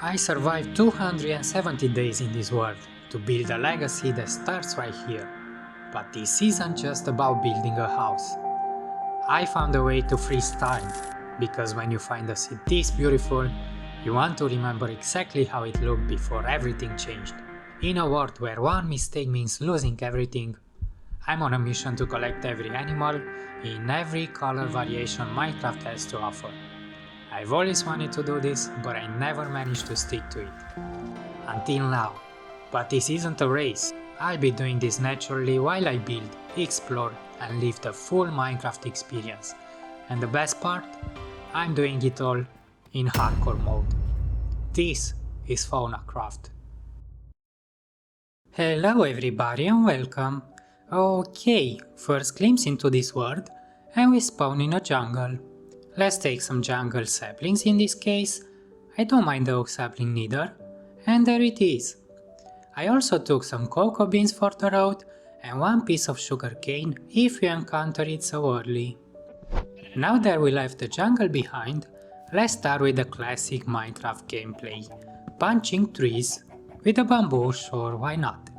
I survived 270 days in this world to build a legacy that starts right here. But this isn't just about building a house. I found a way to freeze time, because when you find a city this beautiful, you want to remember exactly how it looked before everything changed. In a world where one mistake means losing everything, I'm on a mission to collect every animal in every color variation Minecraft has to offer. I've always wanted to do this, but I never managed to stick to it. Until now. But this isn't a race. I'll be doing this naturally while I build, explore, and live the full Minecraft experience. And the best part? I'm doing it all in hardcore mode. This is FaunaCraft. Hello everybody and welcome. Okay, first glimpse into this world, and we spawn in a jungle. Let's take some jungle saplings in this case. I don't mind the oak sapling neither. And there it is. I also took some cocoa beans for the road and one piece of sugar cane if you encounter it so early. Now that we left the jungle behind, let's start with the classic Minecraft gameplay. Punching trees with a bamboo, sure, why not?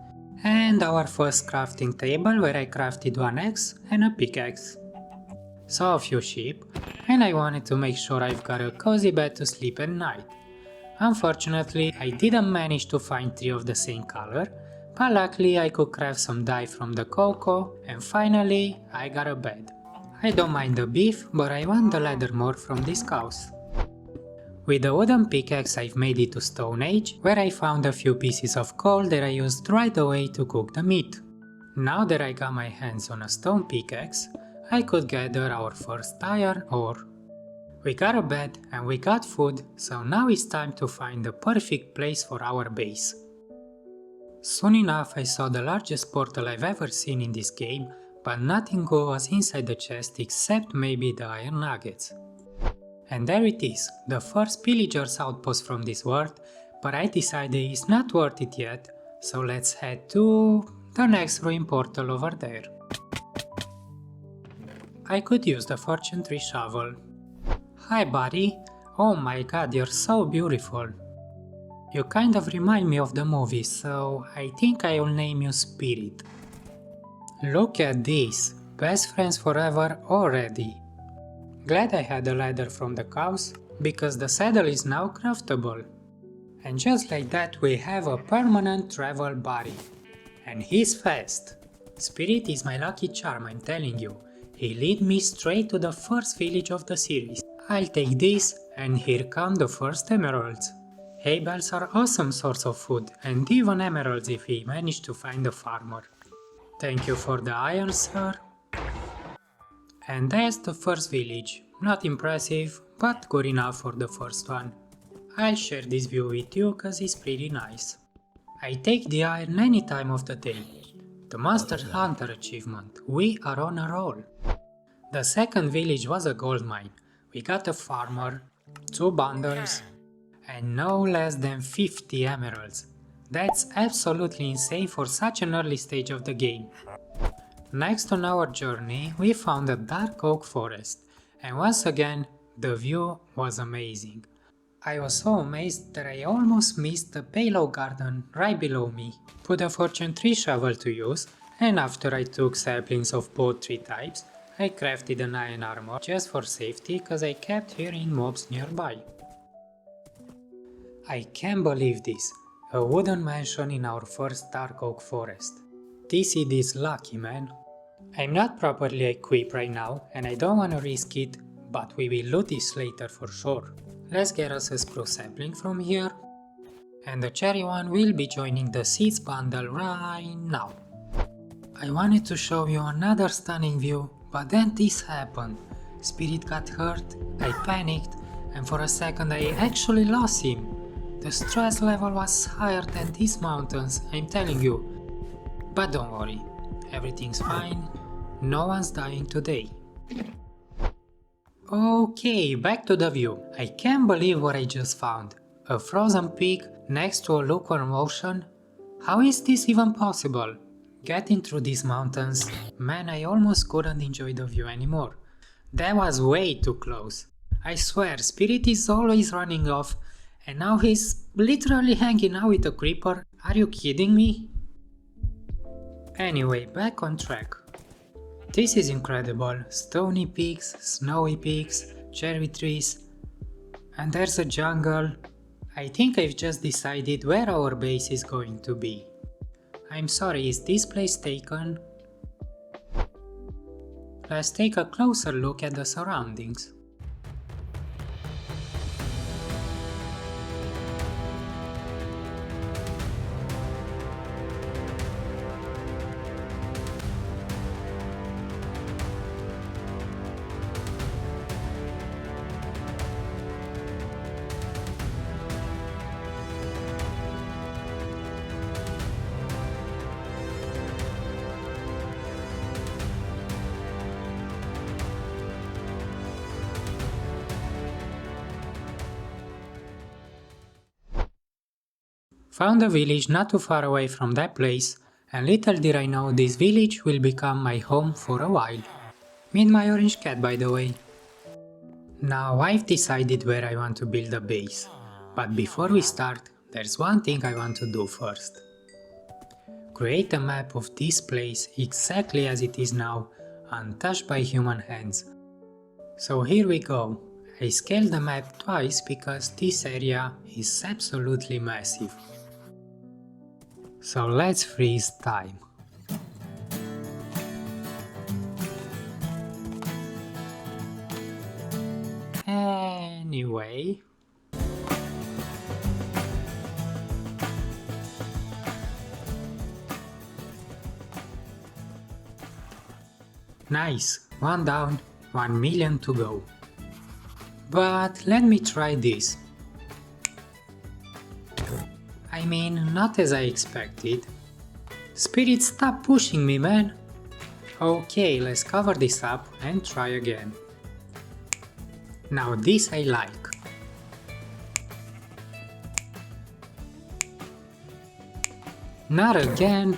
And our first crafting table where I crafted one axe and a pickaxe. Saw a few sheep, and I wanted to make sure I've got a cozy bed to sleep at night. Unfortunately, I didn't manage to find 3 of the same color, but luckily I could craft some dye from the cocoa, and finally I got a bed. I don't mind the beef, but I want the leather more from these cows. With the wooden pickaxe I've made it to Stone Age, where I found a few pieces of coal that I used right away to cook the meat. Now that I got my hands on a stone pickaxe, I could gather our first iron ore. We got a bed and we got food, so now it's time to find the perfect place for our base. Soon enough I saw the largest portal I've ever seen in this game, but nothing good was inside the chest except maybe the iron nuggets. And there it is, the first pillager's outpost from this world, but I decided it's not worth it yet, so let's head to the next ruin portal over there. I could use the fortune tree shovel. Hi buddy, oh my god, you're so beautiful. You kind of remind me of the movie, so I think I'll name you Spirit. Look at this, best friends forever already. Glad I had a ladder from the cows, because the saddle is now craftable. And just like that we have a permanent travel buddy. And he's fast. Spirit is my lucky charm, I'm telling you. He lead me straight to the first village of the series. I'll take this, and here come the first emeralds. Hay bales are awesome source of food, and even emeralds if we manage to find a farmer. Thank you for the iron, sir. And there's the first village. Not impressive, but good enough for the first one. I'll share this view with you cause it's pretty nice. I take the iron any time of the day. The Monster Hunter achievement. We are on a roll. The second village was a gold mine. We got a farmer, 2 bundles, and no less than 50 emeralds. That's absolutely insane for such an early stage of the game. Next on our journey, we found a dark oak forest, and once again, the view was amazing. I was so amazed that I almost missed the payload garden right below me. Put a fortune tree shovel to use, and after I took saplings of both tree types, I crafted an iron armor just for safety cause I kept hearing mobs nearby. I can't believe this, a wooden mansion in our first dark oak forest. TC is lucky, man. I'm not properly equipped right now and I don't wanna risk it, but we will loot this later for sure. Let's get us a spruce sapling from here, and the cherry one will be joining the seeds bundle right now. I wanted to show you another stunning view, but then this happened. Spirit got hurt, I panicked, and for a second I actually lost him. The stress level was higher than these mountains, I'm telling you. But don't worry, everything's fine, no one's dying today. Okay, back to the view. I can't believe what I just found. A frozen peak next to a lukewarm ocean? How is this even possible? Getting through these mountains, man, I almost couldn't enjoy the view anymore. That was way too close. I swear, Spirit is always running off And now he's literally hanging out with a creeper? Are you kidding me? Anyway, back on track. This is incredible. Stony peaks, snowy peaks, cherry trees, and there's a jungle. I think I've just decided where our base is going to be. I'm sorry, is this place taken? Let's take a closer look at the surroundings. Found a village not too far away from that place, and little did I know this village will become my home for a while. Meet my orange cat, by the way. Now I've decided where I want to build a base, but before we start, there's one thing I want to do first. Create a map of this place exactly as it is now, untouched by human hands. So here we go. I scaled the map twice because this area is absolutely massive. So let's freeze time. Anyway. Nice, one down, 1 million to go. But let me try this. I mean, not as I expected. Spirit, stop pushing me, man! Okay, let's cover this up and try again. Now this I like. Not again!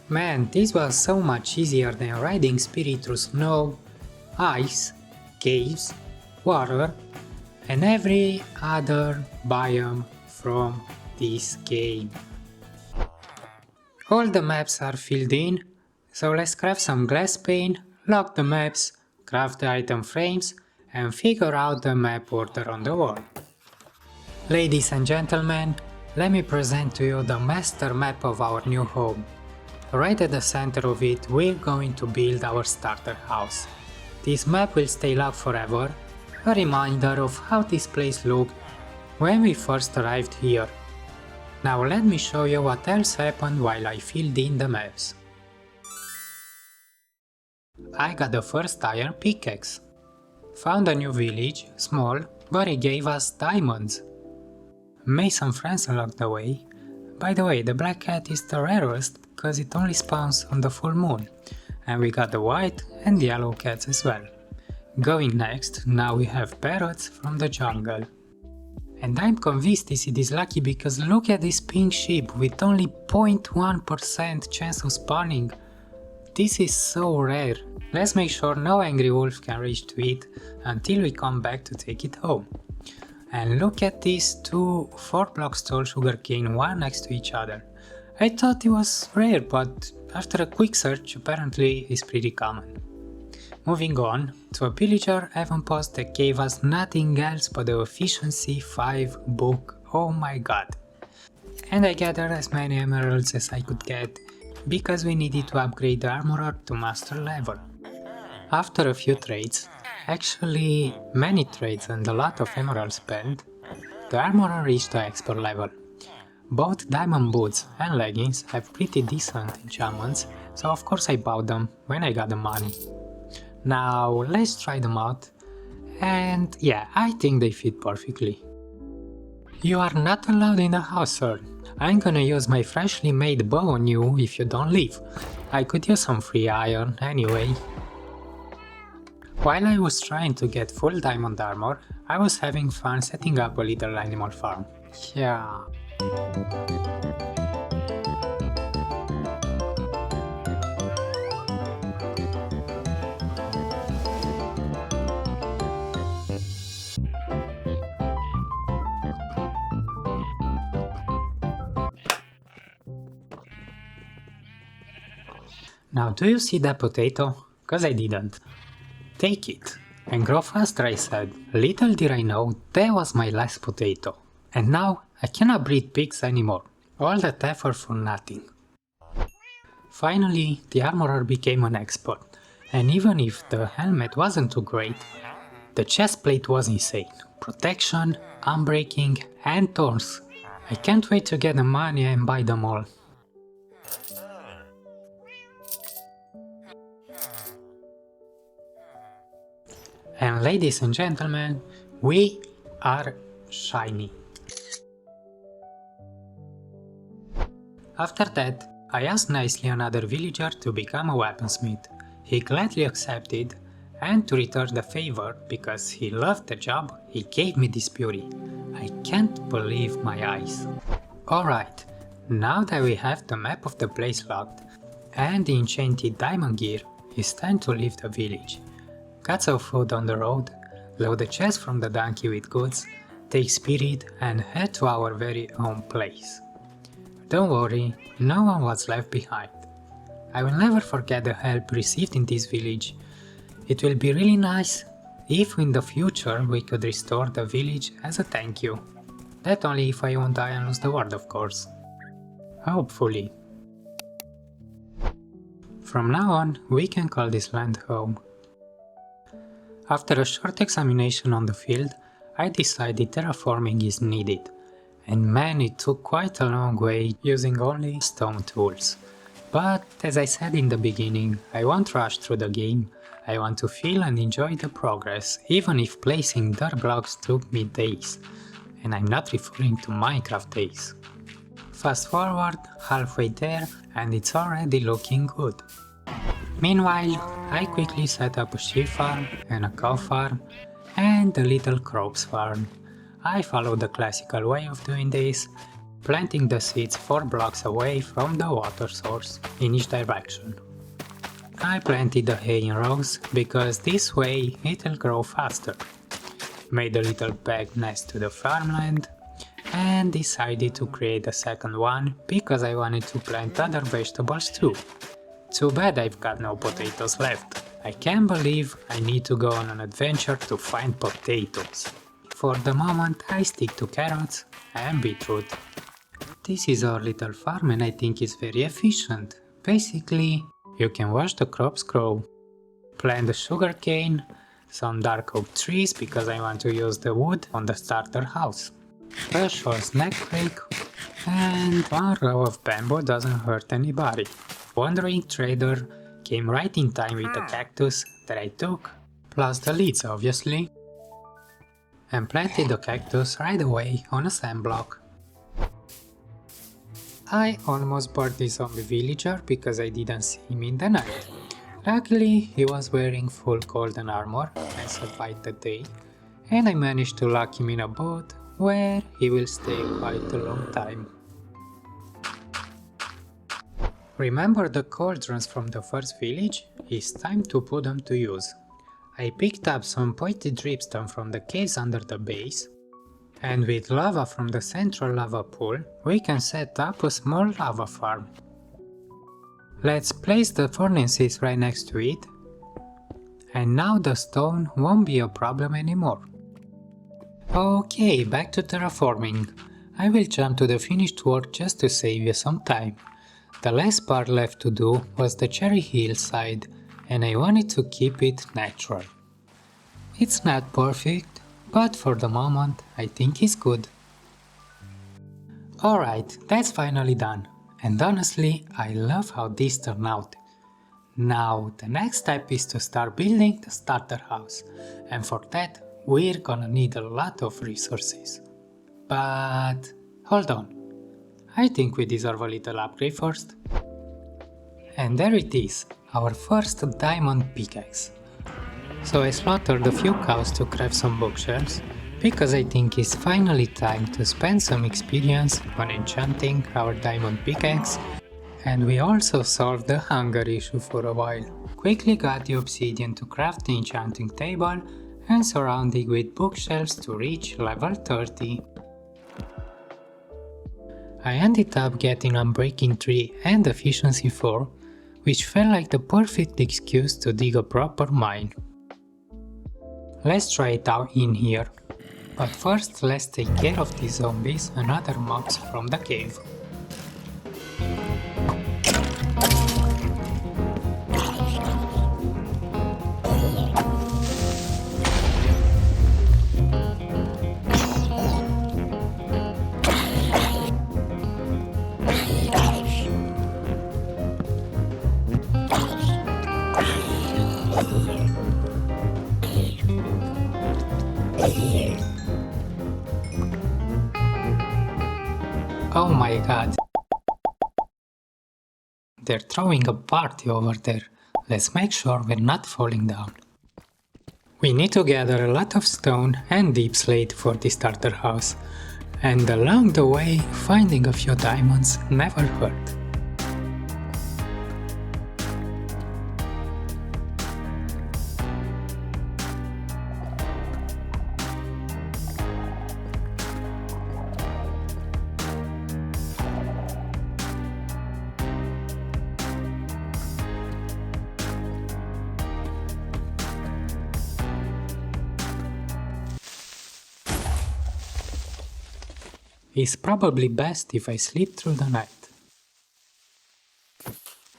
Man, this was so much easier than riding Spirit through snow, ice, caves, water, and every other biome from this game. All the maps are filled in, so let's craft some glass pane, lock the maps, craft the item frames, and figure out the map order on the wall. Ladies and gentlemen, let me present to you the master map of our new home. Right at the center of it, we're going to build our starter house. This map will stay locked forever, a reminder of how this place looked when we first arrived here. Now let me show you what else happened while I filled in the maps. I got the first iron pickaxe. Found a new village, small, but it gave us diamonds. Made some friends along the way. By the way, the black cat is the rarest because it only spawns on the full moon. And we got the white and yellow cats as well. Going next, now we have parrots from the jungle. And I'm convinced this is lucky because look at this pink sheep with only 0.1% chance of spawning. This is so rare. Let's make sure no angry wolf can reach to it until we come back to take it home. And look at these two 4 blocks tall sugarcane one next to each other. I thought it was rare, but after a quick search apparently it's pretty common. Moving on to a villager avonpost that gave us nothing else but the efficiency 5 book, oh my god. And I gathered as many emeralds as I could get, because we needed to upgrade the armorer to master level. After a few trades, actually many trades and a lot of emeralds spent, the armorer reached the expert level. Both diamond boots and leggings have pretty decent enchantments, so of course I bought them when I got the money. Now let's try them out, and yeah, I think they fit perfectly. You are not allowed in the house, sir. I'm gonna use my freshly made bow on you if you don't leave. I could use some free iron anyway. While I was trying to get full diamond armor, I was having fun setting up a little animal farm. Yeah. Now do you see that potato? Cause I didn't. Take it. And grow faster, I said. Little did I know that was my last potato. And now I cannot breed pigs anymore. All that effort for nothing. Finally, the armorer became an expert. And even if the helmet wasn't too great, the chest plate was insane. Protection, unbreaking, and thorns. I can't wait to get the money and buy them all. And ladies and gentlemen, we are shiny. After that, I asked nicely another villager to become a weaponsmith. He gladly accepted, and to return the favor, because he loved the job, he gave me this beauty. I can't believe my eyes. Alright, now that we have the map of the place locked, and the enchanted diamond gear, it's time to leave the village. Got some food on the road, load the chest from the donkey with goods, take spirit and head to our very own place. Don't worry, no one was left behind. I will never forget the help received in this village. It will be really nice if in the future we could restore the village as a thank you. That only if I won't die and lose the world, of course. Hopefully. From now on, we can call this land home. After a short examination on the field, I decided terraforming is needed. And man, it took quite a long way using only stone tools. But as I said in the beginning, I won't rush through the game. I want to feel and enjoy the progress, even if placing dirt blocks took me days. And I'm not referring to Minecraft days. Fast forward, halfway there, and it's already looking good. Meanwhile, I quickly set up a sheep farm and a cow farm and a little crops farm. I followed the classical way of doing this, planting the seeds 4 blocks away from the water source in each direction. I planted the hay in rows because this way it'll grow faster. Made a little bag next to the farmland and decided to create a second one because I wanted to plant other vegetables too. Too bad I've got no potatoes left. I can't believe I need to go on an adventure to find potatoes. For the moment I stick to carrots and beetroot. This is our little farm and I think it's very efficient. Basically, you can watch the crops grow. Plant the sugarcane, some dark oak trees because I want to use the wood on the starter house. A short snack break, and one row of bamboo doesn't hurt anybody. Wandering trader came right in time with the cactus that I took, plus the leaves obviously, and planted the cactus right away on a sand block. I almost bought this zombie villager because I didn't see him in the night. Luckily, he was wearing full golden armor and survived the day, and I managed to lock him in a boat where he will stay quite a long time. Remember the cauldrons from the first village? It's time to put them to use. I picked up some pointed dripstone from the caves under the base, and with lava from the central lava pool, we can set up a small lava farm. Let's place the furnaces right next to it, and now the stone won't be a problem anymore. Okay, back to terraforming. I will jump to the finished work just to save you some time. The last part left to do was the cherry hillside, and I wanted to keep it natural. It's not perfect, but for the moment I think it's good. Alright, that's finally done, and honestly I love how this turned out. Now the next step is to start building the starter house, and for that we're gonna need a lot of resources. But hold on, I think we deserve a little upgrade first. And there it is, our first diamond pickaxe. So I slaughtered a few cows to craft some bookshelves, because I think it's finally time to spend some experience on enchanting our diamond pickaxe, and we also solved the hunger issue for a while. Quickly got the obsidian to craft the enchanting table and surrounding with bookshelves to reach level 30. I ended up getting Unbreaking 3 and Efficiency 4, which felt like the perfect excuse to dig a proper mine. Let's try it out in here, but first let's take care of these zombies and other mobs from the cave. Oh my god. They're throwing a party over there. Let's make sure we're not falling down. We need to gather a lot of stone and deep slate for the starter house. And along the way, finding a few diamonds never hurt. It's probably best if I sleep through the night.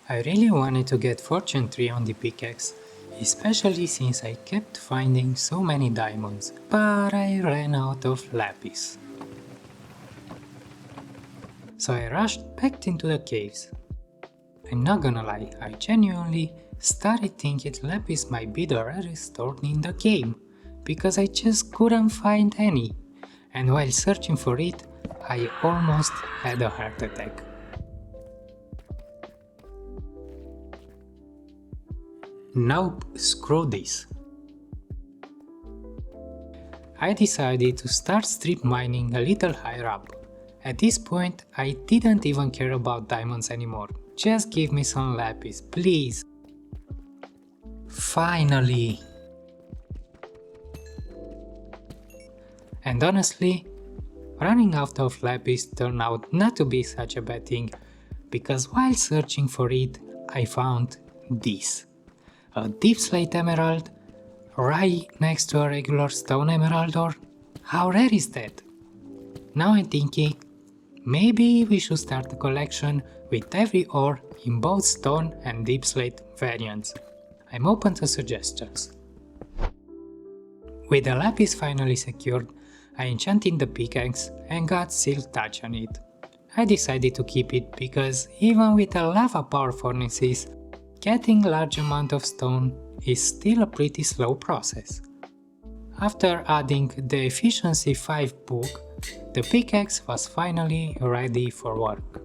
I really wanted to get Fortune 3 on the pickaxe, especially since I kept finding so many diamonds, but I ran out of lapis. So I rushed back into the caves. I'm not gonna lie, I genuinely started thinking lapis might be the rarest ore in the game, because I just couldn't find any, and while searching for it, I almost had a heart attack. Nope, screw this. I decided to start strip mining a little higher up. At this point, I didn't even care about diamonds anymore. Just give me some lapis, please. Finally! And honestly, running out of lapis turned out not to be such a bad thing, because while searching for it, I found this. A deep slate emerald, right next to a regular stone emerald ore. How rare is that? Now I'm thinking, maybe we should start a collection with every ore in both stone and deep slate variants. I'm open to suggestions. With the lapis finally secured, I enchanted the pickaxe and got silk touch on it. I decided to keep it because even with the lava power furnaces, getting large amount of stone is still a pretty slow process. After adding the efficiency 5 book, the pickaxe was finally ready for work.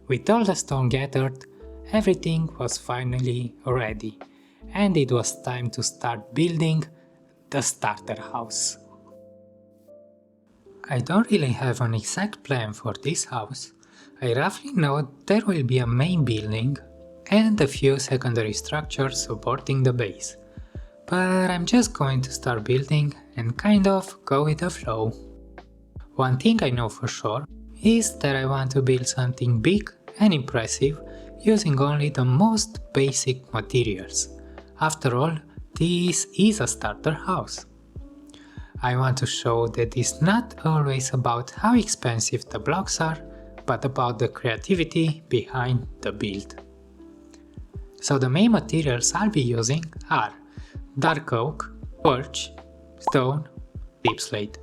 With all the stone gathered, everything was finally ready, and it was time to start building the starter house. I don't really have an exact plan for this house. I roughly know there will be a main building and a few secondary structures supporting the base, but I'm just going to start building and kind of go with the flow. One thing I know for sure is that I want to build something big and impressive using only the most basic materials. After all, this is a starter house. I want to show that it's not always about how expensive the blocks are, but about the creativity behind the build. So the main materials I'll be using are dark oak, birch, stone, deep slate,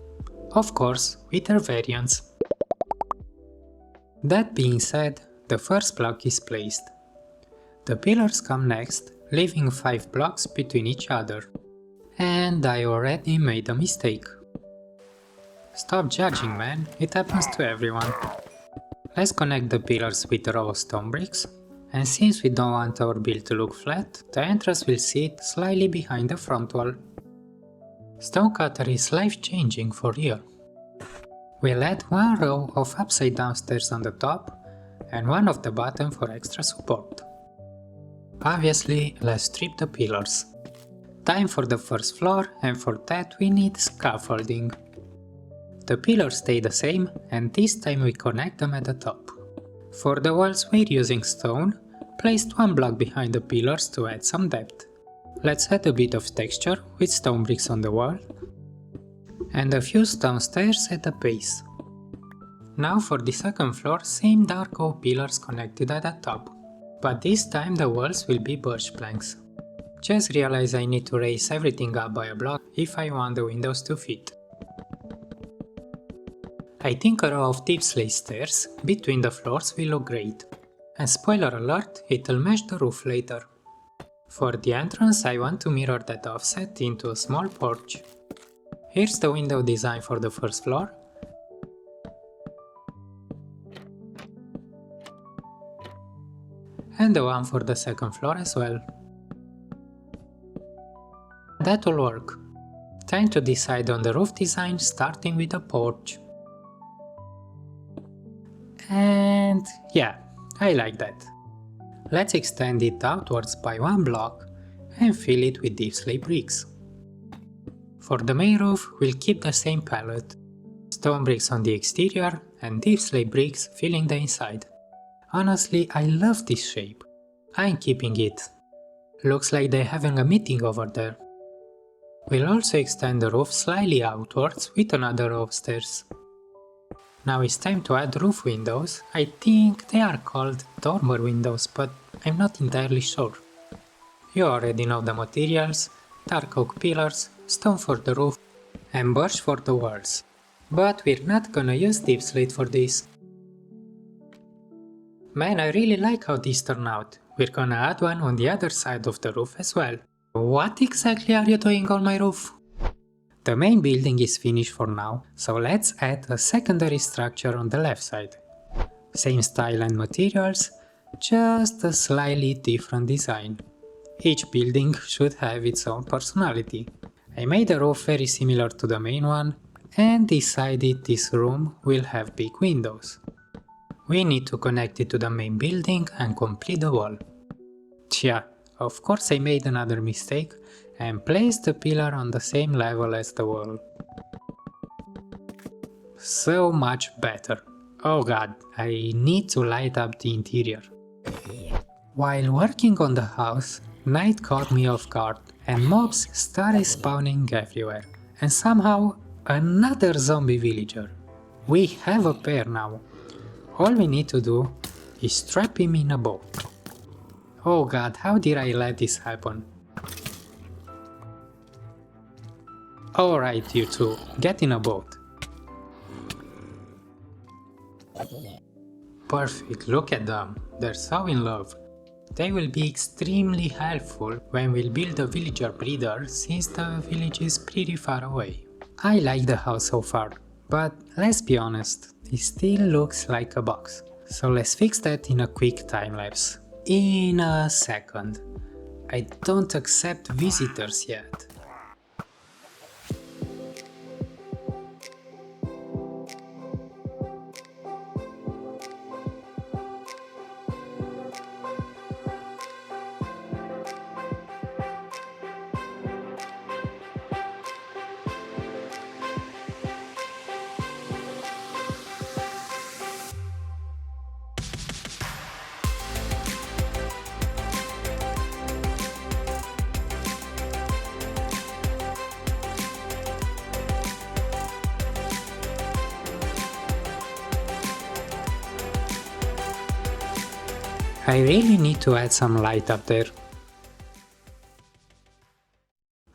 of course with their variants. That being said, the first block is placed. The pillars come next, leaving 5 blocks between each other. And I already made a mistake. Stop judging, man, it happens to everyone. Let's connect the pillars with a row of stone bricks, and since we don't want our build to look flat, the entrance will sit slightly behind the front wall. Stonecutter is life-changing for real. We'll add one row of upside down stairs on the top, and one of the bottom for extra support. Obviously, let's strip the pillars. Time for the first floor, and for that we need scaffolding. The pillars stay the same, and this time we connect them at the top. For the walls we're using stone, placed one block behind the pillars to add some depth. Let's add a bit of texture with stone bricks on the wall and a few stone stairs at the base. Now for the second floor, same dark oak pillars connected at the top, but this time the walls will be birch planks. Just realized I need to raise everything up by a block if I want the windows to fit. I think a row of deep slate stairs between the floors will look great. And spoiler alert, it'll match the roof later. For the entrance I want to mirror that offset into a small porch. Here's the window design for the first floor. And the one for the second floor as well. That'll work. Time to decide on the roof design, starting with the porch. And yeah, I like that. Let's extend it outwards by one block and fill it with deep slate bricks. For the main roof, we'll keep the same palette. Stone bricks on the exterior and deep slate bricks filling the inside. Honestly, I love this shape. I'm keeping it. Looks like they're having a meeting over there. We'll also extend the roof slightly outwards with another row of stairs. Now it's time to add roof windows. I think they are called dormer windows, but I'm not entirely sure. You already know the materials: dark oak pillars, stone for the roof, and birch for the walls. But we're not gonna use deep slate for this. Man, I really like how this turned out. We're gonna add one on the other side of the roof as well. What exactly are you doing on my roof? The main building is finished for now, so let's add a secondary structure on the left side. Same style and materials, just a slightly different design. Each building should have its own personality. I made the roof very similar to the main one and decided this room will have big windows. We need to connect it to the main building and complete the wall. Tja, of course I made another mistake and placed the pillar on the same level as the wall. So much better. Oh god, I need to light up the interior. While working on the house, night caught me off guard and mobs started spawning everywhere. And somehow another zombie villager. We have a pair now. All we need to do is trap him in a boat. Oh god, how did I let this happen? Alright you two, get in a boat. Perfect, look at them, they're so in love. They will be extremely helpful when we'll build a villager breeder since the village is pretty far away. I like the house so far, but let's be honest, it still looks like a box. So let's fix that in a quick time lapse. In a second. I don't accept visitors yet. I really need to add some light up there.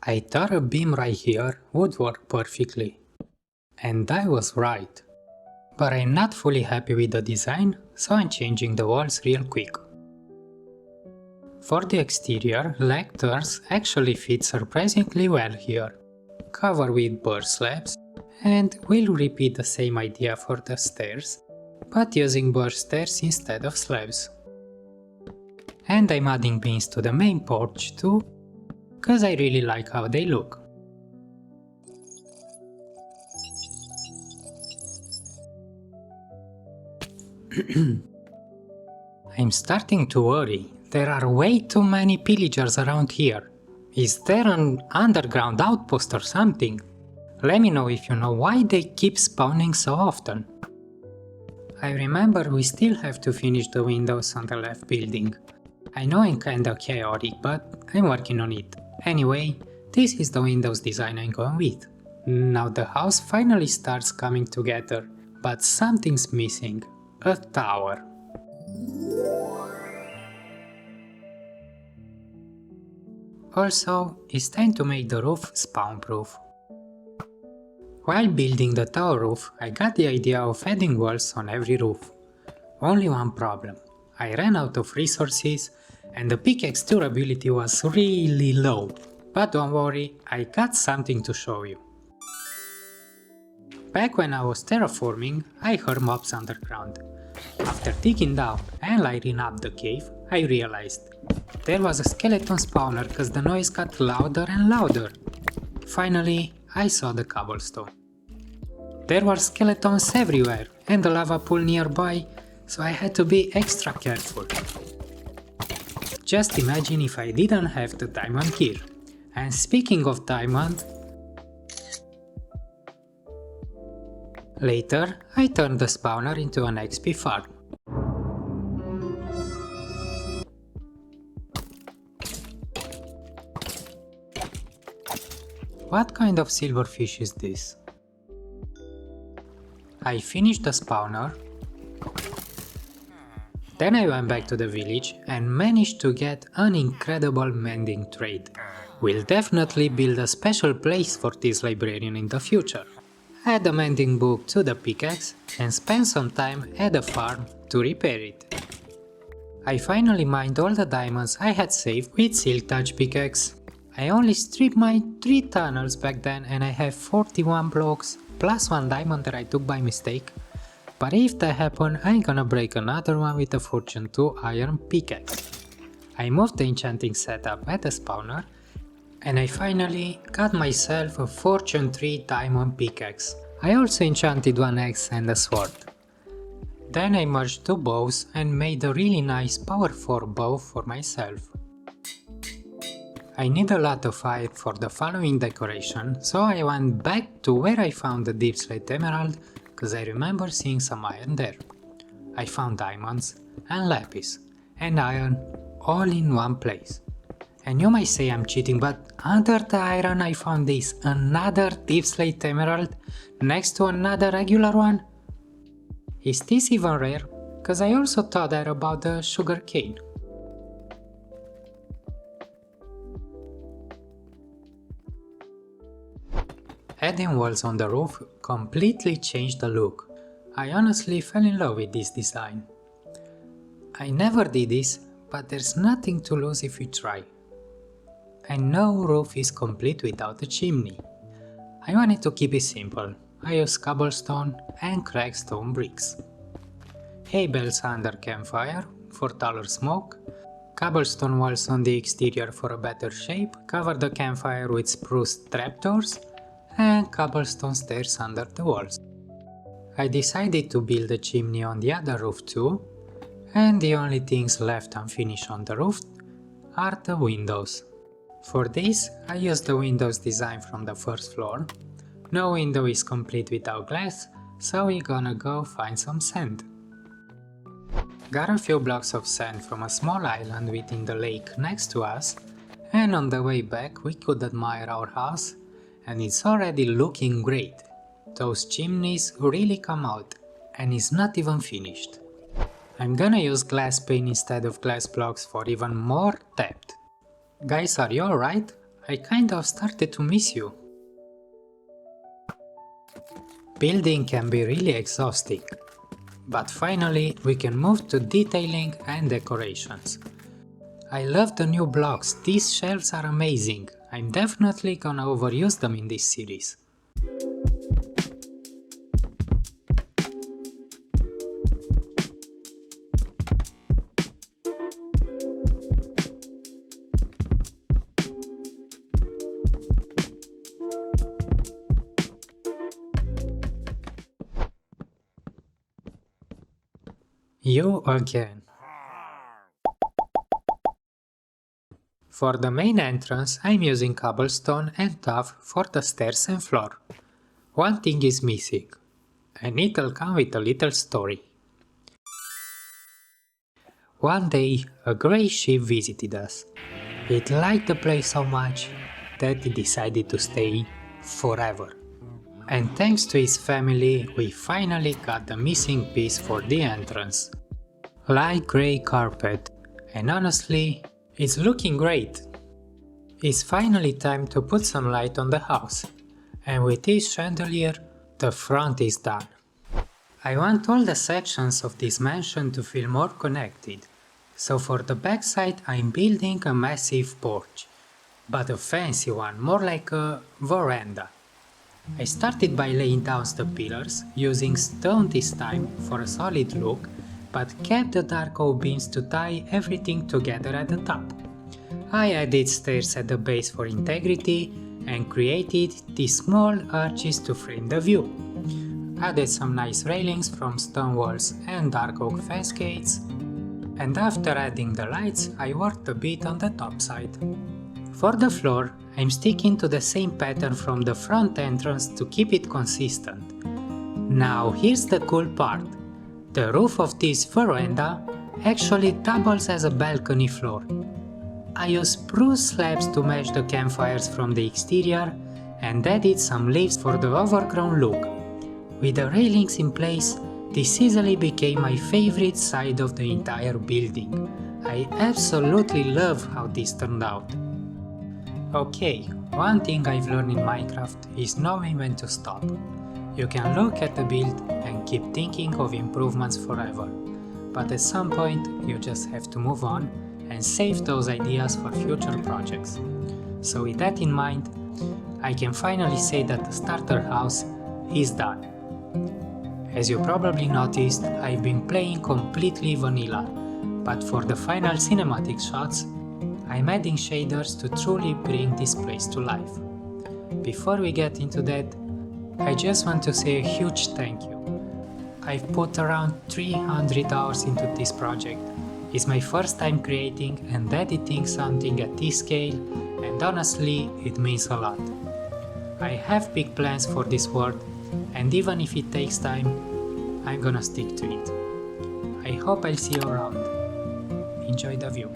I thought a beam right here would work perfectly. And I was right. But I'm not fully happy with the design, so I'm changing the walls real quick. For the exterior, lectures actually fit surprisingly well here. Covered with birch slabs, and we'll repeat the same idea for the stairs, but using birch stairs instead of slabs. And I'm adding beams to the main porch too, cause I really like how they look. I'm starting to worry, there are way too many pillagers around here. Is there an underground outpost or something? Let me know if you know why they keep spawning so often. I remember we still have to finish the windows on the left building. I know I'm kinda chaotic, but I'm working on it. Anyway, this is the Windows design I'm going with. Now the house finally starts coming together, but something's missing. A tower. Also, it's time to make the roof spawn-proof. While building the tower roof, I got the idea of adding walls on every roof. Only one problem. I ran out of resources and the pickaxe durability was really low. But don't worry, I got something to show you. Back when I was terraforming, I heard mobs underground. After digging down and lighting up the cave, I realized there was a skeleton spawner cause the noise got louder and louder. Finally, I saw the cobblestone. There were skeletons everywhere and a lava pool nearby, so I had to be extra careful. Just imagine if I didn't have the diamond gear. And speaking of diamond, later I turned the spawner into an XP farm. What kind of silverfish is this? I finished the spawner. Then I went back to the village and managed to get an incredible mending trade. We'll definitely build a special place for this librarian in the future. Add a mending book to the pickaxe and spend some time at the farm to repair it. I finally mined all the diamonds I had saved with Silk Touch pickaxe. I only stripped my 3 tunnels back then and I have 41 blocks plus 1 diamond that I took by mistake. But if that happens, I'm gonna break another one with a Fortune 2 iron pickaxe. I moved the enchanting setup at the spawner and I finally got myself a Fortune 3 diamond pickaxe. I also enchanted one axe and a sword. Then I merged 2 bows and made a really nice power 4 bow for myself. I need a lot of iron for the following decoration, so I went back to where I found the deep slate emerald, cause I remember seeing some iron there. I found diamonds and lapis and iron all in one place. And you might say I'm cheating, but under the iron I found this, another deep slate emerald next to another regular one. Is this even rare? Cause I also thought that about the sugar cane. Adding walls on the roof completely changed the look. I honestly fell in love with this design. I never did this, but there's nothing to lose if you try. And no roof is complete without a chimney. I wanted to keep it simple. I used cobblestone and cracked stone bricks. Hay bales under campfire for taller smoke, cobblestone walls on the exterior for a better shape, cover the campfire with spruce trapdoors, and cobblestone stairs under the walls. I decided to build a chimney on the other roof too, and the only things left unfinished on the roof are the windows. For this, I used the windows design from the first floor. No window is complete without glass, so we're gonna go find some sand. Got a few blocks of sand from a small island within the lake next to us, and on the way back we could admire our house, and it's already looking great. Those chimneys really come out, and it's not even finished. I'm gonna use glass pane instead of glass blocks for even more depth. Guys, are you alright? I kind of started to miss you. Building can be really exhausting, but finally we can move to detailing and decorations. I love the new blocks, these shelves are amazing. I'm definitely gonna overuse them in this series. You again. For the main entrance, I'm using cobblestone and tuff for the stairs and floor. One thing is missing, and it'll come with a little story. One day, a grey sheep visited us. It liked the place so much that it decided to stay forever. And thanks to his family, we finally got the missing piece for the entrance. Light grey carpet, and honestly, it's looking great. It's finally time to put some light on the house, and with this chandelier, the front is done. I want all the sections of this mansion to feel more connected, so for the backside I'm building a massive porch, but a fancy one, more like a veranda. I started by laying down the pillars, using stone this time for a solid look, but kept the dark oak beams to tie everything together at the top. I added stairs at the base for integrity and created these small arches to frame the view. Added some nice railings from stone walls and dark oak fence gates, and after adding the lights I worked a bit on the top side. For the floor, I'm sticking to the same pattern from the front entrance to keep it consistent. Now here's the cool part. The roof of this veranda actually doubles as a balcony floor. I used spruce slabs to match the campfires from the exterior and added some leaves for the overgrown look. With the railings in place, this easily became my favorite side of the entire building. I absolutely love how this turned out. Okay, one thing I've learned in Minecraft is knowing when to stop. You can look at the build and keep thinking of improvements forever, but at some point you just have to move on and save those ideas for future projects. So with that in mind, I can finally say that the starter house is done. As you probably noticed, I've been playing completely vanilla, but for the final cinematic shots, I'm adding shaders to truly bring this place to life. Before we get into that, I just want to say a huge thank you. I've put around 300 hours into this project. It's my first time creating and editing something at this scale, and honestly, it means a lot. I have big plans for this world, and even if it takes time, I'm gonna stick to it. I hope I'll see you around. Enjoy the view.